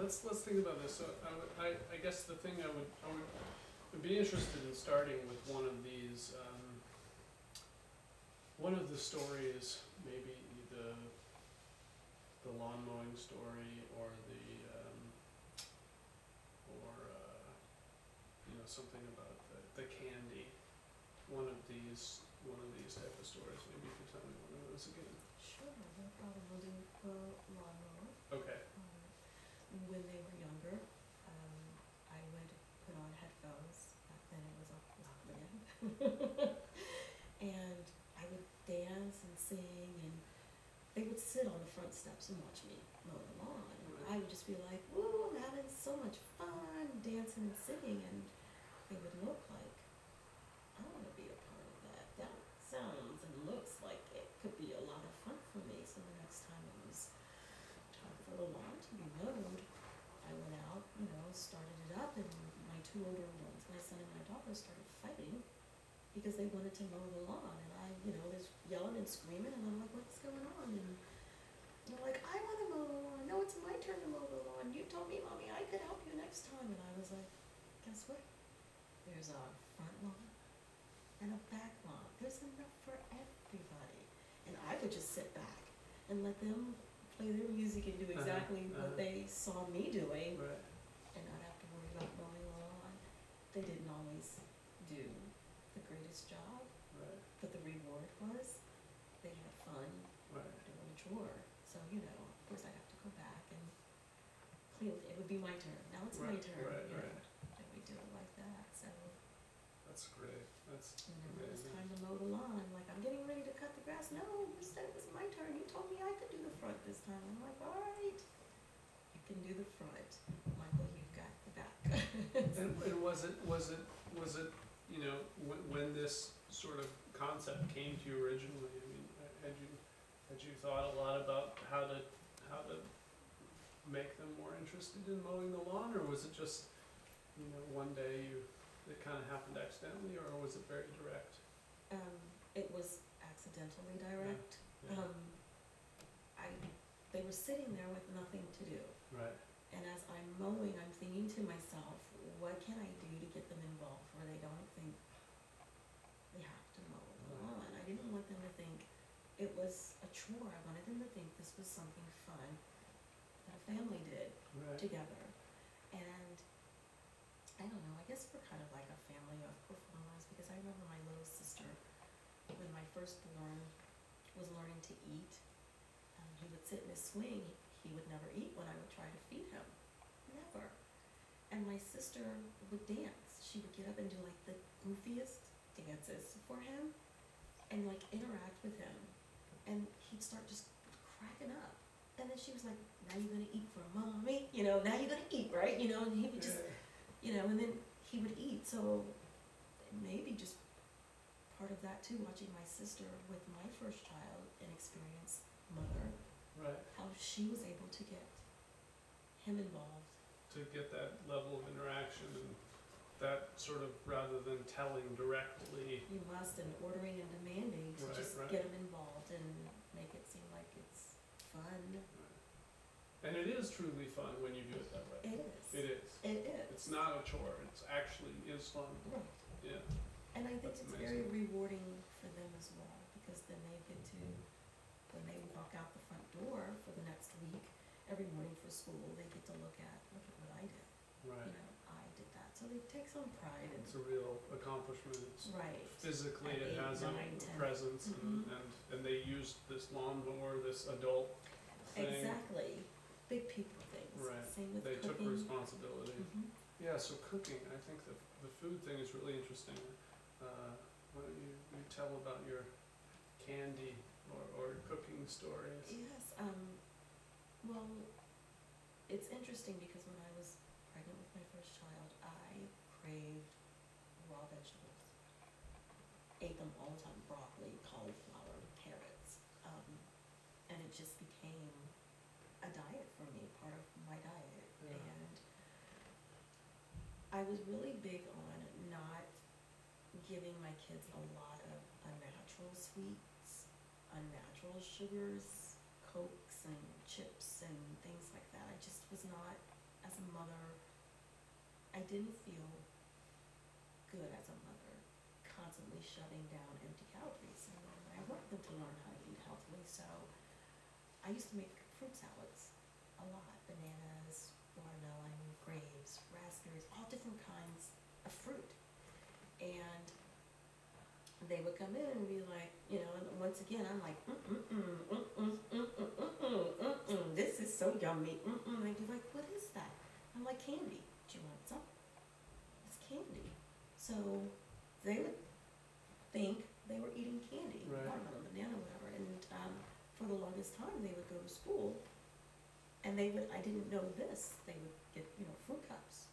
let's think about this. So I guess the thing I would be interested in starting with one of these, one of the stories, maybe the lawn mowing story, or something about the candy. One of these type of stories. Maybe you could tell me one of those again. Sure, no problem. We'll do the lawnmower. Okay. When they were younger, I would put on headphones. Back then it was a Walkman. And I would dance and sing, and they would sit on the front steps and watch me mow the lawn. Right. I would just be like, woo, I'm having so much fun dancing and singing, and they would look like, I want to be a part of that. That sounds and looks like it could be a lot of fun for me. So the next time it was time for the lawn to be mowed, I went out, started it up, and my two older ones, my son and my daughter, started fighting because they wanted to mow the lawn. And I, was yelling and screaming, and I'm like, what's going on? And they're like, I want to mow the lawn. No, it's my turn to mow the lawn. You told me, Mommy, I could help you next time. And I was like, guess what? There's a front lawn and a back lawn. There's enough for everybody. And I would just sit back and let them play their music and do exactly what they saw me doing, Right. and not have to worry about mowing the lawn. They didn't always do the greatest job, Right. but the reward was they had fun Right. doing a chore. So, of course I'd have to go back and clean. It would be my turn. Now it's my Right, turn. right, you know, right. And we do it like that. So That's great. That's whenever it was amazing. time to mow the lawn, like, I'm getting ready to cut the grass. No, you said it was my turn. You told me I could do the front this time. I'm like, all right, you can do the front. Michael, you've got the back. And was it when this sort of concept came to you originally? I mean, had you thought a lot about how to make them more interested in mowing the lawn, or was it just one day it kind of happened accidentally, or was it very direct? It was accidentally direct. Yeah. They were sitting there with nothing to do. Right. And as I'm mowing, I'm thinking to myself, what can I do to get them involved where they don't think they have to mow the lawn? I didn't want them to think it was a chore. I wanted them to think this was something fun that a family did Right. together. And I don't know, I guess we're kind of like a family of performers, because I remember my little sister, when my firstborn was learning to eat, he would sit in his swing. He would never eat when I would try to feed him. Never. And my sister would dance. She would get up and do like the goofiest dances for him and like interact with him. And he'd start just cracking up. And then she was like, now you're gonna eat for Mommy, now you're gonna eat, right? And he would just, and then he would eat. So maybe just part of that too, watching my sister with my first child and experience mother, Right. how she was able to get him involved. To get that level of interaction, and that sort of, rather than telling directly. You must, and ordering and demanding to Right, just right. get him involved and make it seem like it's fun. And it is truly fun when you do it that way. It is. It is. It is. It's not a chore. It's actually is fun. Right. Yeah. And I think That's it's very amazing. rewarding for them as well, because then they get to, when they walk out the front door for the next week, every morning for school, they get to look at what I did. Right. I did that. So they take some pride in It's a real accomplishment. It's right. physically, At it has 8, a 9, 10. presence, Mhm. and they used this lawnmower, this adult thing. Exactly. Big people things. Right. Same with They took cooking. responsibility. Mhm. Yeah, so cooking, I think the food thing is really interesting. Why don't you tell about your candy or cooking stories? Yes. Well, it's interesting because when I was pregnant with my first child, I craved raw vegetables. Ate them all the time: broccoli, cauliflower, carrots, and it just became a diet for me, part of my diet. Yeah. And I was really big on not giving my kids a lot of unnatural sweets, unnatural sugars, Cokes and chips and things like that. I just was not as a mother, I didn't feel good as a mother, constantly shoving down empty calories. And I wanted them to learn how to eat healthily, so I used to make fruit salads a lot. Bananas, watermelon, grapes, raspberries, all different kinds of fruit. And they would come in and be like, you know, and once again, I'm like, this is so yummy, They'd be like, what is that? I'm like, candy. Do you want some? It's candy. So they would think they were eating candy, Right. watermelon, banana, whatever. And for the longest time, they would go to school, and they would, I didn't know this, they would get, you know, fruit cups,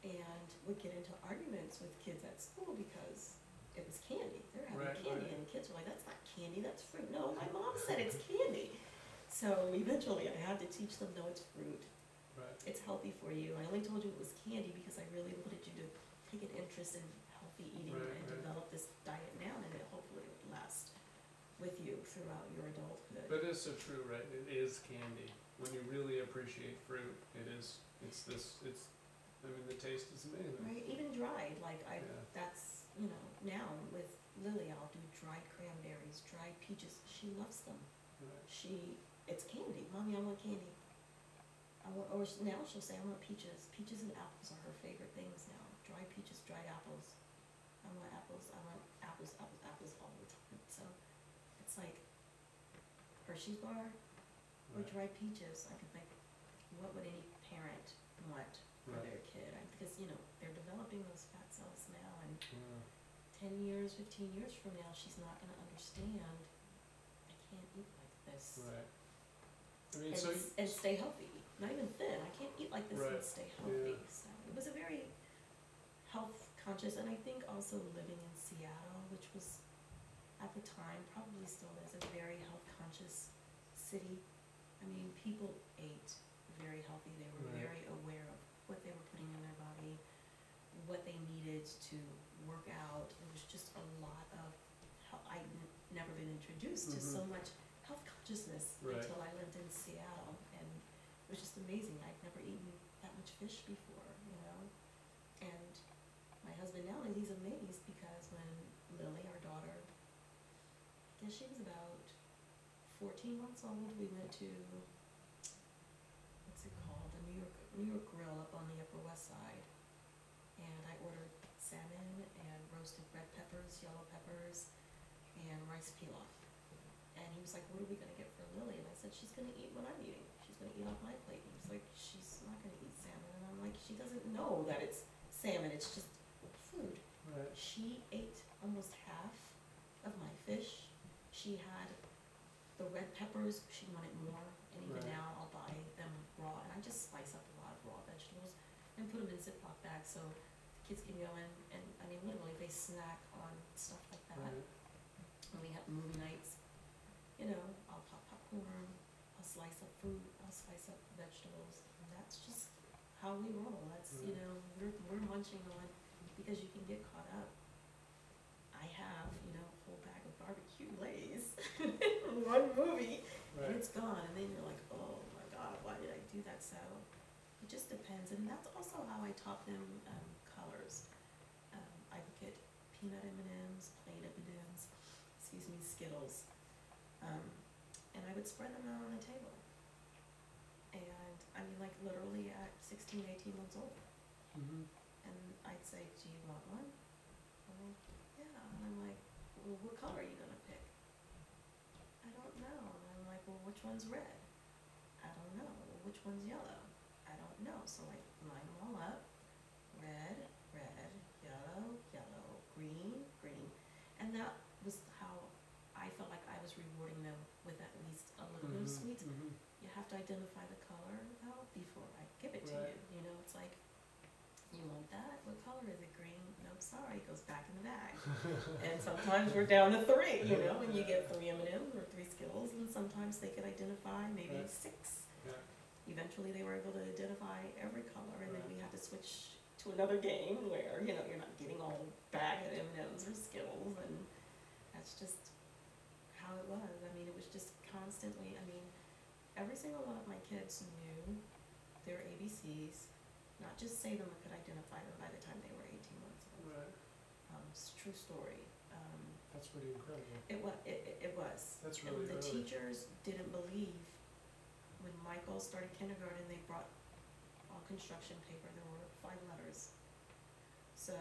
and would get into arguments with kids at school because it was candy. They were having Right, candy, right. and the kids were like, that's not candy, that's fruit. No, my mom said it's candy. So eventually I had to teach them, no, it's fruit. Right. It's healthy for you. I only told you it was candy because I really wanted you to take an interest in healthy eating Right, and right. develop this diet now, and it hopefully would last with you throughout your adulthood. But it is so true, right? It is candy. When you really appreciate fruit, I mean, the taste is amazing. Right, even dried, like Yeah. that's, you know, now with Lily, I'll do dried cranberries, dried peaches. She loves them. Right. It's candy. Mommy, I want candy. Now she'll say, I want peaches. Peaches and apples are her favorite things now. Dried peaches, dried apples. I want apples all the time. So it's like Hershey's bar or Right. dried peaches. I can think, what would any parent want for Right. their kid? Because, you know, they're developing those fat cells now, and Yeah. 10 years, 15 years from now, she's not going to understand, I can't eat like this. Right. I mean, And, so and stay healthy, not even thin. I can't eat like this Right, and stay healthy. yeah. So it was a very health conscious, and I think also living in Seattle, which was at the time, probably still is, a very health conscious city. I mean, people ate very healthy. They were Right. very aware of what they were putting in their body, what they needed to work out. It was just a lot of I'd never been introduced to so much health consciousness Right. until I lived in Seattle, and it was just amazing. I'd never eaten that much fish before, you know. And my husband now, he's amazed because when Lily, our daughter, I guess she was about 14 months old, we went to, what's it called, the New York Grill up on the Upper West Side, and I ordered salmon and roasted red peppers, yellow peppers, and rice pilaf. And he was like, what are we gonna get for Lily? And I said, she's gonna eat what I'm eating. She's gonna eat off my plate. And he was like, she's not gonna eat salmon. And I'm like, she doesn't know that it's salmon, it's just food. Right. She ate almost half of my fish. She had the red peppers, she wanted more, and even Right. now I'll buy them raw, and I just slice up a lot of raw vegetables and put them in Ziploc bags so the kids can go in, and I mean literally they snack on stuff like that. Right. When we have movie nights, you know, I'll pop popcorn, I'll slice up fruit, I'll slice up vegetables, and that's just how we roll. That's, you Right. know, we're munching on, because you can get caught up. I have, you know, a whole bag of barbecue Lay's in one movie, and Right. it's gone, and then you're like, oh my God, why did I do that? So it just depends, and that's also how I taught them colors. I would get peanut M&Ms, plain M&Ms, Skittles, and I would spread them out on the table. And I mean, like literally at 16, 18 months old. And I'd say, do you want one? Well, yeah. And I'm like, well, what color are you gonna pick? I don't know. And I'm like, well, which one's red? I don't know. Well, which one's yellow? I don't know. So I line them all up. Red, yellow, green. And that was how I felt like I was rewarding them with at least a little bit of sweets. You have to identify the color though before I give it to Right. you. You know, it's like, you want that? What color is it? Green? No, sorry, it goes back in the bag. And sometimes we're down to 3, you know, and you get 3 M&Ms or 3 Skittles, and sometimes they could identify maybe Right. 6. Yeah. Eventually they were able to identify every color, and then Right. we had to switch to another game where, you know, you're not getting all bag of M&Ms or Skittles, and that's just how it was. I mean, it was just constantly, I mean, every single one of my kids knew their ABCs, not just say them, but could identify them by the time they were 18 months old. Right. It's a true story. That's pretty incredible. It was. That's really And the early. teachers didn't believe, when Michael started kindergarten, they brought on construction paper, there were 5 letters. So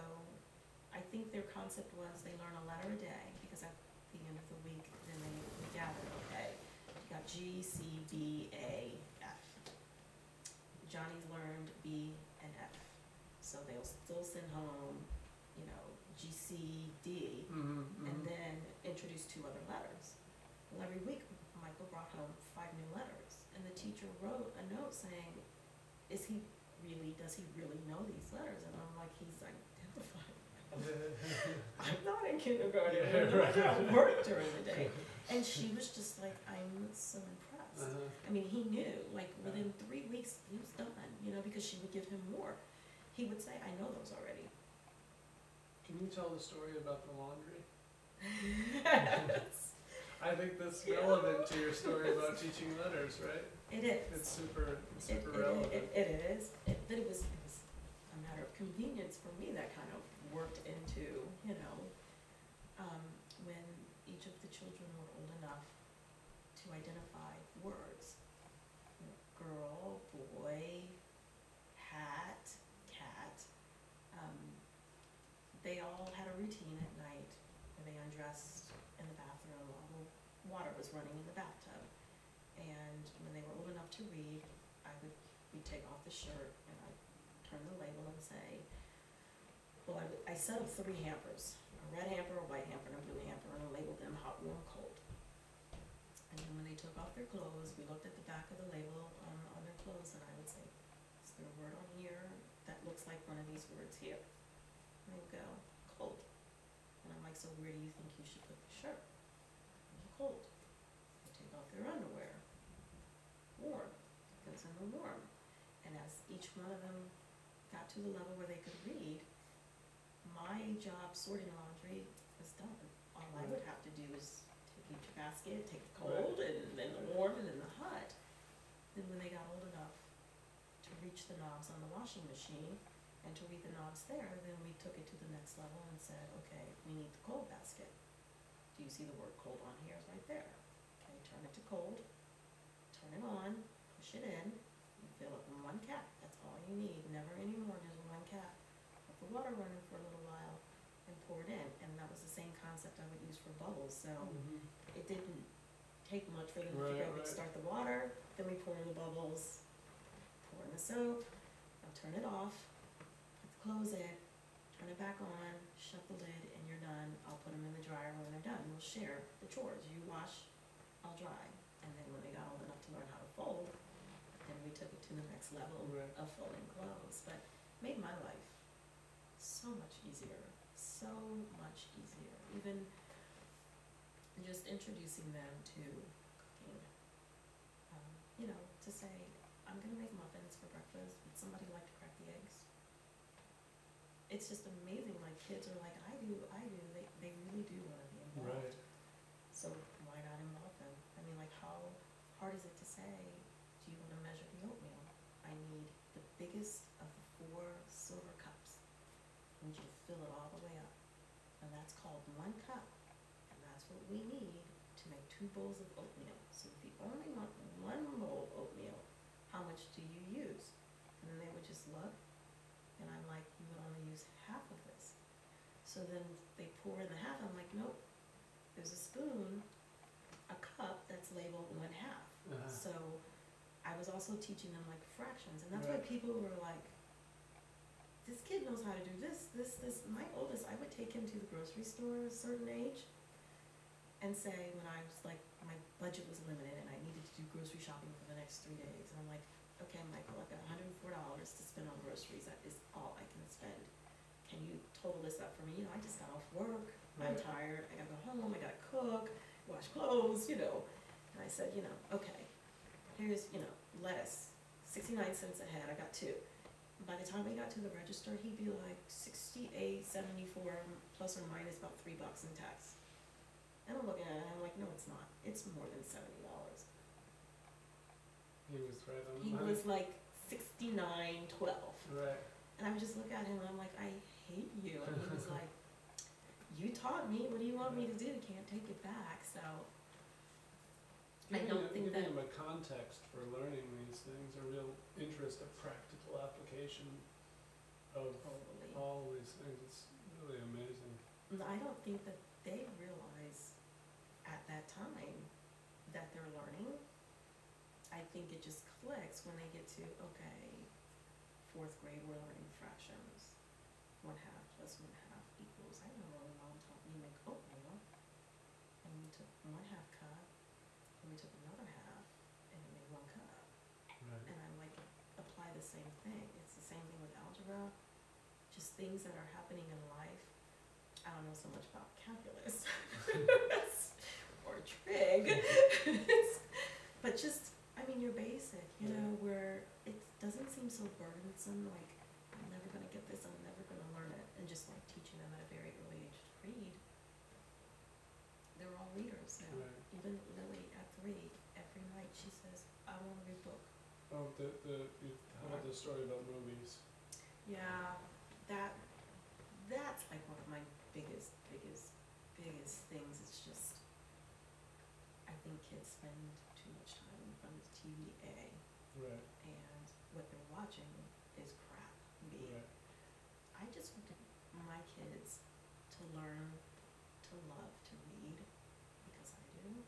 I think their concept was they learn a letter a day, because at the end of the week, then they would gather, okay, you got G, C, B, A, F. Johnny's learned B and F, so they'll still send home, you know, G, C, D, and then introduce 2 other letters. Well, every week, Michael brought home 5 new letters, and the teacher wrote a note saying, does he really know these letters? And I'm like, he's identifying. I'm not in kindergarten, Yeah, I'm right. at work during the day. And she was just like, I'm so impressed. I mean, he knew, like, within 3 weeks, he was done, you know, because she would give him more. He would say, I know those already. Can you tell the story about the laundry? I think that's relevant to your story about teaching letters, right? It is. It's super relevant. It is. But it was a matter of convenience for me that kind of worked into, you know, when each of the children were old enough to identify words. You know, girl, boy, hat, cat. They all had a routine at night where they undressed in the bathroom while the water was running in the bathtub. And when they were old enough to read, we'd take off the shirt and I'd turn the label and say, well, I set up 3 hampers, a red hamper, a white hamper, and a blue hamper, and I labeled them hot, warm, cold. And then when they took off their clothes, we looked at the back of the label on their clothes, and I would say, is there a word on here that looks like one of these words here? And they would go, cold. And I'm like, so where do you think you should put the shirt? Cold. They take off their underwear. Warm. It goes in the warm. And as each one of them got to the level where they could read, my job sorting laundry was done. All I would have to do is take each basket, take the cold, and then the warm, and then the hot. Then when they got old enough to reach the knobs on the washing machine, and to read the knobs there, then we took it to the next level and said, okay, we need the cold basket. Do you see the word cold on here? It's right there. Okay, turn it to cold, turn it on, push it in, you fill it in 1 cap. That's all you need, never any more, just 1 cap. Let the water running for a little while and pour it in. And that was the same concept I would use for bubbles, so it didn't take much for them to figure out. We'd start the water, then we pour in the bubbles, pour in the soap, I'll turn it off, put the clothes in, turn it back on, shut the lid, and you're done. I'll put them in the dryer when they're done. We'll share the chores. You wash, I'll dry. And then when they got old enough to learn how to fold, then we took it to the next level of folding clothes. But made my life so much easier, so much easier. Even just introducing them to cooking. You know, to say, I'm gonna make muffins for breakfast. Would somebody like to crack the eggs? It's just amazing, like, kids are like, I do, they really do wanna be involved. Right. So why not involve them? I mean, like, how hard is it to say, do you wanna measure the oatmeal? I need the biggest of the 4 silver cups. I need you to fill it all the way up. And that's called 1 cup. And that's what we need to make 2 bowls of oatmeal. So if you only want 1 bowl of oatmeal, how much do you use? And then they would just look, and I'm like, you would only use half of this. So then they pour in the half, I'm like, nope, there's a spoon, a cup that's labeled 1/2. So I was also teaching them like fractions, and that's why people were like, this kid knows how to do this. My oldest, I would take him to the grocery store at a certain age and say, when I was like, my budget was limited and I needed to do grocery shopping for the next 3 days, and I'm like, okay, Michael, I've got $104 to spend on groceries. That is all I can spend. Can you total this up for me? You know, I just got off work. I'm tired. I gotta go home. I gotta cook, wash clothes, you know. And I said, you know, okay, here's, you know, lettuce, 69 cents a head. I got 2. By the time we got to the register, he'd be like 68.74 plus or minus about $3 in tax. And I'm looking at it, and I'm like, no, it's not. It's more than $70. He was right on the He money. was like 69-12. Right. And I would just look at him and I'm like, I hate you. And he was like, you taught me, what do you want me to do? Can't take it back. So I don't think giving that- them a context for learning these things, a real interest, a practical application of totally. all of these things. It's really amazing. And I don't think that they realize at that time that they're learning. I think it just clicks when they get to, okay, 4th grade, we're learning fractions. 1/2 plus 1/2 equals, I remember when mom taught me to make oatmeal, and we took 1/2 cup, and we took another half, and it made 1 cup. Right. And I'm like, apply the same thing. It's the same thing with algebra, just things that are happening in life. I don't know so much about calculus or trig, but just, I mean, your basic, you know, where it doesn't seem so burdensome, like, I'm never gonna get this, I'm never gonna learn it, and just like teaching them at a very early age to read. They're all readers now. Right. Even Lily at 3, every night she says, I wanna read a book. Oh, you had the story about movies. Yeah, that's like one of my biggest things. It's just, I think kids spend too much time in front of the TV, A, Right. and what they're watching is crap, B. Right. I just want my kids to learn to love to read, because I do.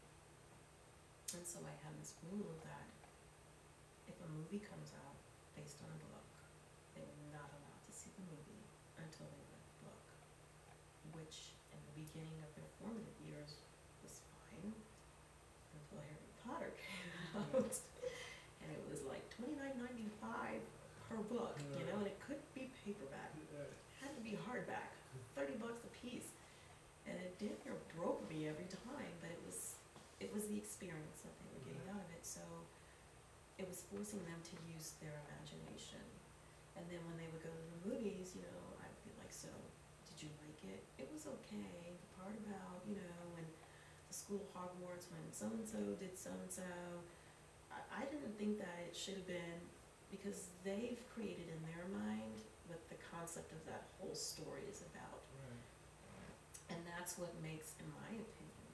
And so I have this rule that if a movie comes out based on a book, they are not allowed to see the movie until they read the book, which in the beginning of their formative years was fine until Harry Potter came out. And it was like $29.95 per book, you know, and it could be paperback. It had to be hardback, $30 a piece. And it damn near broke me every time, but it was the experience that they were getting out of it. So it was forcing them to use their imagination. And then when they would go to the movies, you know, I'd be like, so, did you like it? It was okay. The part about, you know, when the school Hogwarts, when so-and-so did so-and-so, I didn't think that it should have been, because they've created in their mind what the concept of that whole story is about. Right. And that's what makes, in my opinion,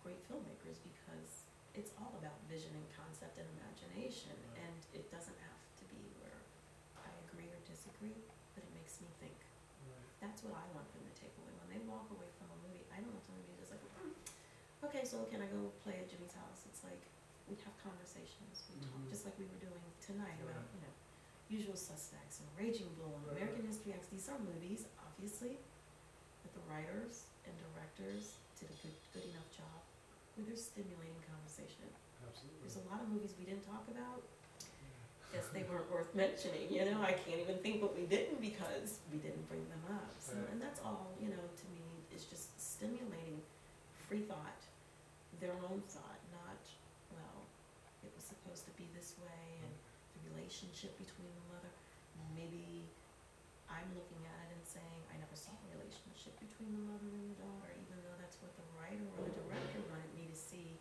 great filmmakers, because it's all about vision and concept and imagination. Right. And it doesn't have to be where I agree or disagree, but it makes me think. Right. That's what I want them to take away. When they walk away from a movie, I don't want them to be just like, okay, so can I go play at Jimmy's house? It's like, we have conversations, we talk, Mhm. just like we were doing tonight about, Right. you know, Usual Suspects and Raging Bull and Right, American right. History X. These are movies, obviously, that the writers and directors did a good enough job with their stimulating conversation. Absolutely. There's a lot of movies we didn't talk about. Yeah. Guess they weren't worth mentioning, you know, I can't even think what we didn't because we didn't bring them up. So, Right. and that's all, you know, to me, is just stimulating free thought, their own thought, not, well, it was supposed to be this way, and the relationship between the mother, maybe I'm looking at it and saying, I never saw a relationship between the mother and the daughter, even though that's what the writer or the director wanted me to see.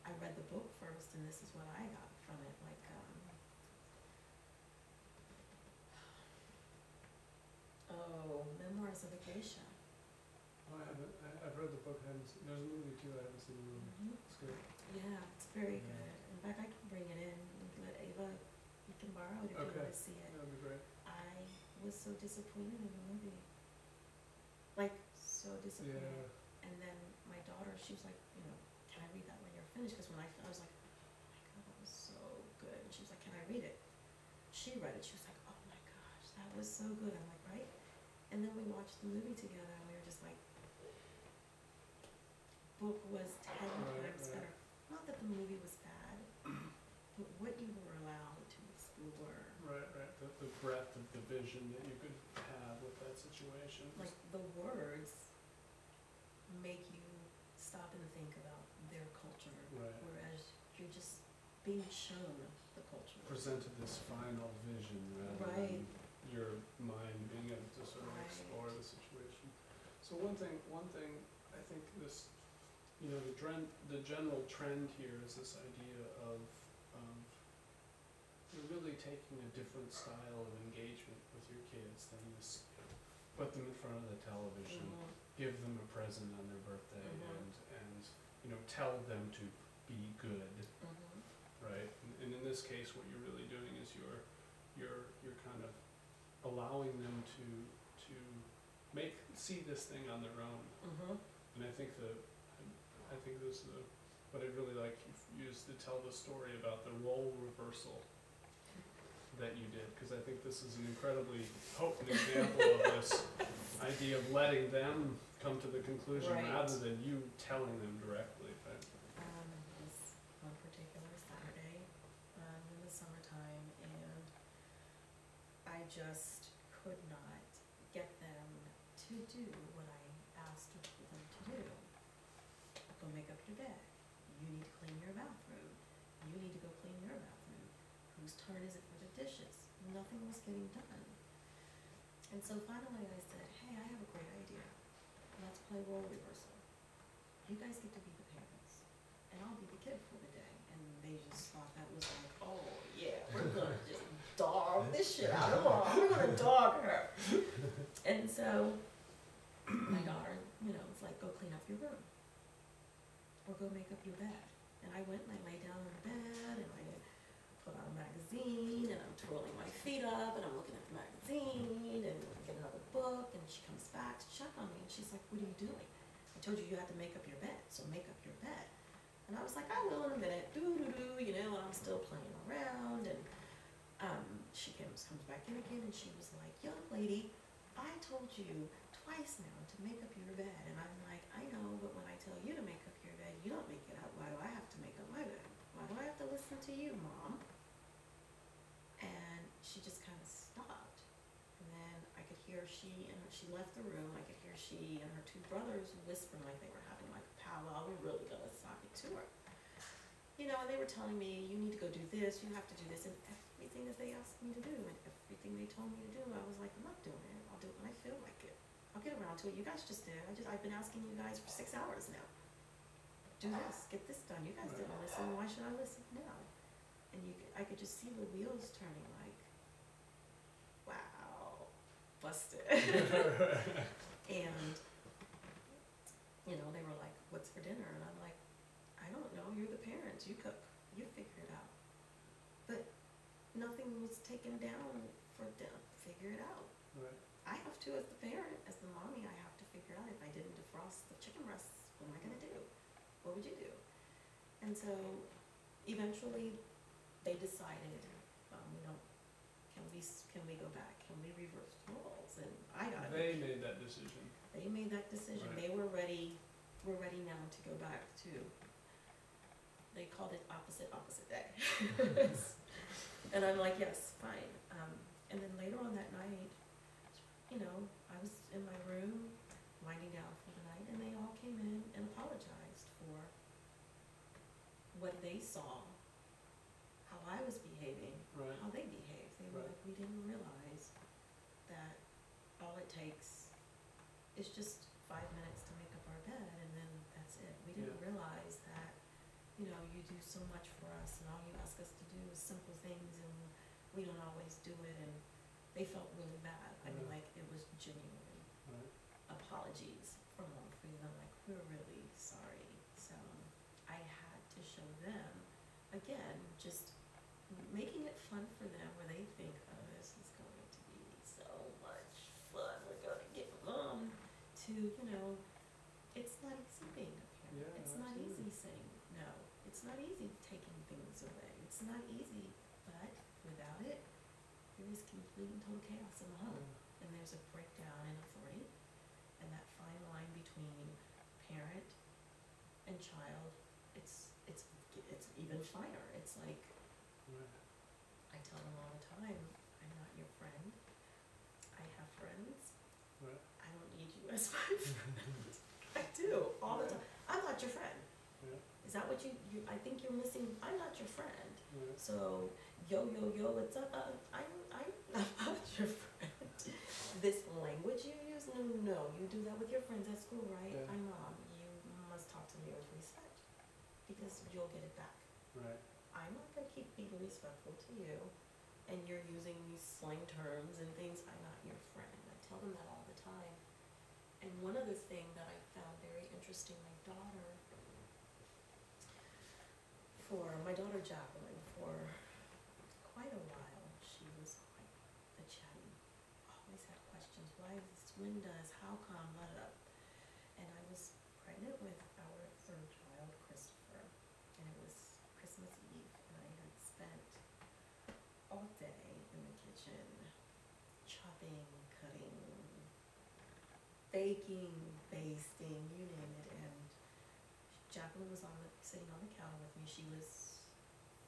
I read the book first, and this is what I got from it, like, Memoirs of a Geisha. Oh, I've read the book, there's a movie too, I haven't seen the movie. Mm-hmm. It's good. Yeah, it's very Yeah. good. In fact, I can bring it in and let Ava, you can borrow it if you Okay. want to see it. That'd be great. I was so disappointed in the movie. Like, so disappointed. Yeah. And then my daughter, she was like, you know, can I read that when you're finished? Because when I was like, oh my God, that was so good. And she was like, can I read it? She read it. She was like, oh my gosh, that was so good. I'm like, right? And then we watched the movie together, and we were just like, book was 10 Right, times right. better. Not that the movie was bad, but what you were allowed to explore. Right. The breadth of the vision that you could have with that situation. Like, the words make you stop and think about their culture, Right. whereas you're just being shown the culture. Presented this final vision rather Right. than your mind being able to sort of Right. explore the situation. So one thing I think this, you know, the general trend here is this idea of you're really taking a different style of engagement with your kids than just put them in front of the television, give them a present on their birthday, and tell them to be good, right? And in this case, what you're really doing is you're kind of allowing them to see this thing on their own. And I think this is what I really like you used to tell the story about the role reversal that you did, because I think this is an incredibly potent example of this idea of letting them come to the conclusion rather than you telling them directly. This one particular Saturday in the summertime, and I just could not get them to do what I asked them to do. Go make up your bed. You need to clean your bathroom. You need to go clean your bathroom. Whose turn is it for the dishes? Nothing was getting done. And so finally I said, hey, I have a great idea. Let's play role reversal. You guys get to be the parents, and I'll be the kid for the day. And they just thought that was like, oh yeah, we're gonna just dog this shit out of Mom. We're gonna dog her. And so my daughter, was like, go clean up your room. Or go make up your bed. And I went and I lay down in bed and I put on a magazine and I'm twirling my feet up and I'm looking at the magazine and I get another book, and she comes back to check on me and she's like, what are you doing? I told you had to make up your bed, so make up your bed. And I was like, I will in a minute, and I'm still playing around, and she comes back in again and she was like, young lady, I told you twice now to make up your bed. And I'm like, I know, but when I tell you to make up your bed, you don't make it up. Why do I have to make up my bed? Why do I have to listen to you, Mom? And she just kind of stopped. And then I could hear she left the room. I could hear she and her two brothers whispering like they were having like a powwow. We're really gonna sock it to her. And they were telling me, you need to go do this, you have to do this, and everything that they asked me to do, and everything they told me to do, I was like, I'm not doing it. I'll do it when I feel like it. I'll get around to it. You guys just did. I've been asking you guys for 6 hours now. Do this, get this done. You guys didn't listen. Why should I listen now? And I could just see the wheels turning. Like, wow, busted. And they were like, "What's for dinner?" And I'm like, "I don't know. You're the parents. You cook. You figure it out." But nothing was taken down for them. Figure it out. Right. I have to, as the parent, as the mommy, I have to figure out if I didn't defrost the chicken breasts, what am I gonna do? What would you do? And so eventually they decided, can we go back? Can we reverse roles? And They made that decision. They made that decision. Right. They were ready. We're ready now to go back to, they called it opposite day. And I'm like, yes, fine. And then later on that night, I was in my room winding down for the night, and they all came in and apologized for what they saw, how I was behaving, Right. how they behaved. They were Right. like, we didn't realize that all it takes is just 5 minutes to make up our bed, and then that's it. We didn't realize that, you do so much for us, and all you ask us to do is simple things, and we don't always do it, and they felt really bad. I mean, like, it was genuine apologies from all three of them, like, we're really sorry. So I had to show them, again, just making it fun for them, where they think, oh, this is going to be so much fun, we're going to get Mom to, it's not easy being a parent. Yeah, it's not absolutely. easy saying no. It's not easy taking things away. It's not easy, but without it, there is complete and total chaos in the home. And there's a breakdown in authority, and that fine line between parent and child, it's even finer. It's like, Right. I tell them all the time, I'm not your friend. I have friends. Right. I don't need you as my friend. I do, all the time. I'm not your friend. Yeah. Is that what you I think you're missing? I'm not your friend. Right. So, yo, what's up? I'm not your friend. This language you use, no, you do that with your friends at school, right? Yeah. I'm Mom. You must talk to me with respect, because you'll get it back. Right. I'm not gonna keep being respectful to you, and you're using these slang terms and things, I'm not your friend. I tell them that all the time. And one other thing that I found very interesting, my daughter Jacqueline, for quite a while, she was quite the chatty, always had questions, why is this, when does, how come, blah, blah, blah. And I was pregnant with our third child, Christopher, and it was Christmas Eve, and I had spent all day in the kitchen chopping, cutting, baking, basting, you name it, and Jacqueline was sitting on the counter with me. She was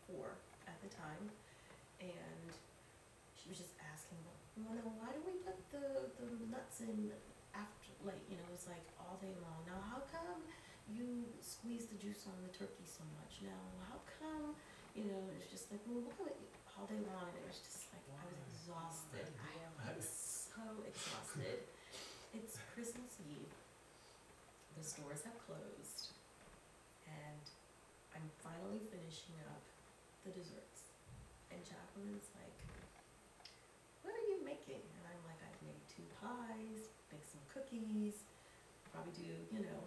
4 at the time, and she was just asking, well, no, why do we put the nuts in after, like, it was like all day long. Now, how come you squeeze the juice on the turkey so much? Now, how come, it's just like, well, why would you, all day long, and it was just like, I was exhausted. I was so exhausted. It's Christmas Eve. The stores have closed, and I'm finally finishing up the desserts. And Jacqueline's like, what are you making? And I'm like, I've made 2 pies, make some cookies, probably do,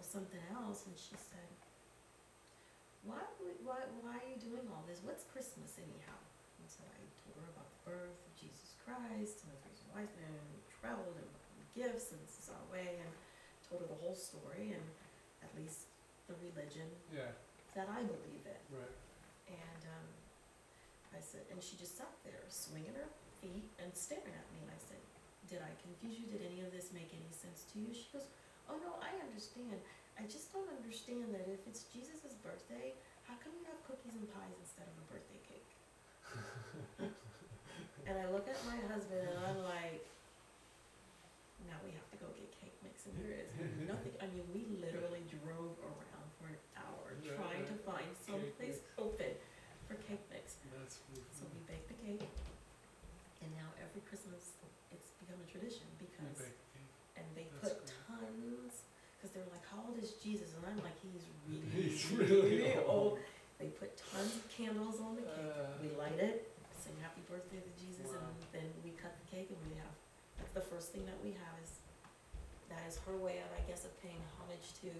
something else. And she said, why are you doing all this? What's Christmas anyhow? And so I told her about the birth of Jesus Christ, and the 3 wise men, and we traveled, and gifts, and this is our way, and told her the whole story, and at least the religion that I believe in. Right. And I said, and she just sat there swinging her feet and staring at me, and I said, did I confuse you? Did any of this make any sense to you? She goes, oh no, I understand. I just don't understand that if it's Jesus' birthday, how come you have cookies and pies instead of a birthday cake? And I look at my husband and I'm like, now we have to go get cake mix, and there is nothing. I mean, we literally drove around for an hour trying to find someplace open for cake mix. That's So we baked the cake, and now every Christmas it's become a tradition because, and they That's put great. tons, because they're like, how old is Jesus? And I'm like, he's really, He's really old. They put tons of candles on the cake. We light it, sing happy birthday to Jesus, Wow. and then we cut the cake, and that's the first thing that we have that is her way of, I guess, of paying homage to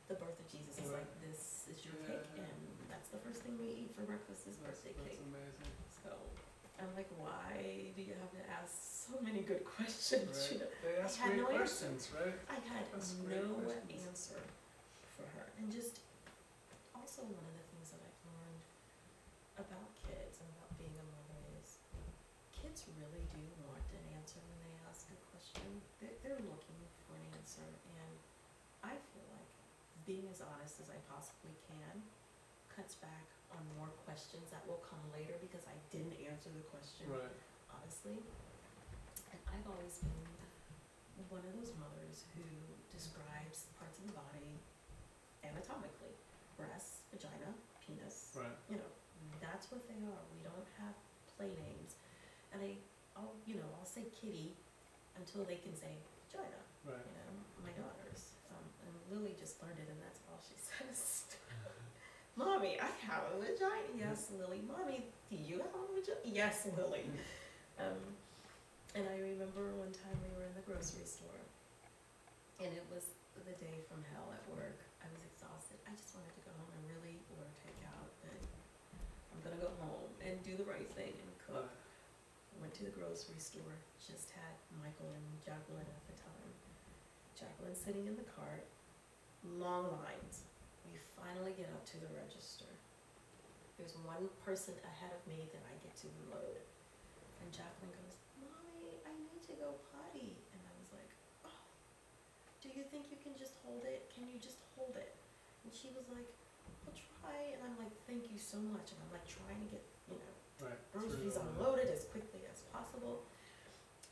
the birth of Jesus. It's Right. like, this is your Yeah. cake, and that's the first thing we eat for breakfast is birthday That's cake. amazing. So I'm like, why do you have to ask so many good questions? Right. They ask had great no answer. questions, right? I had That's great no questions. answer for her. And just also one of the things that I've learned about kids and about being a mother is kids really do want an answer when they ask a question. They're looking for an answer, and I feel like being as honest as I possibly can cuts back on more questions that will come later because I didn't answer the question Right. honestly. And I've always been one of those mothers who describes parts of the body anatomically. Breast, vagina, penis, Right. that's what they are. We don't have play names. And I'll say kitty until they can say vagina, Right. my daughters. And Lily just learned it, and that's all she says. Mommy, I have a vagina. Yes, Lily. Mommy, do you have a vagina? Yes, Lily. And I remember one time we were in the grocery store, and it was the day from hell at work. I was exhausted. I just wanted to go home and really order takeout, and I'm gonna go home and do the right thing and cook. Went to the grocery store, just had Michael and Jacqueline at the time. Jacqueline sitting in the cart, long lines. We finally get up to the register. There's one person ahead of me that I get to load. And Jacqueline goes, Mommy, I need to go potty. And I was like, oh, do you think you can just hold it? Can you just hold it? And she was like, I'll try. And I'm like, thank you so much. And I'm like trying to get, Right. groceries unloaded as quickly as possible.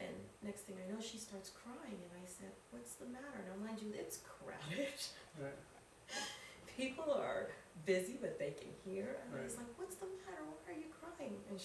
And next thing I know, she starts crying, and I said, what's the matter? Now, mind you, it's crowded. Right. People are busy, but they can hear. And I was Right. like, what's the matter? Why are you crying? And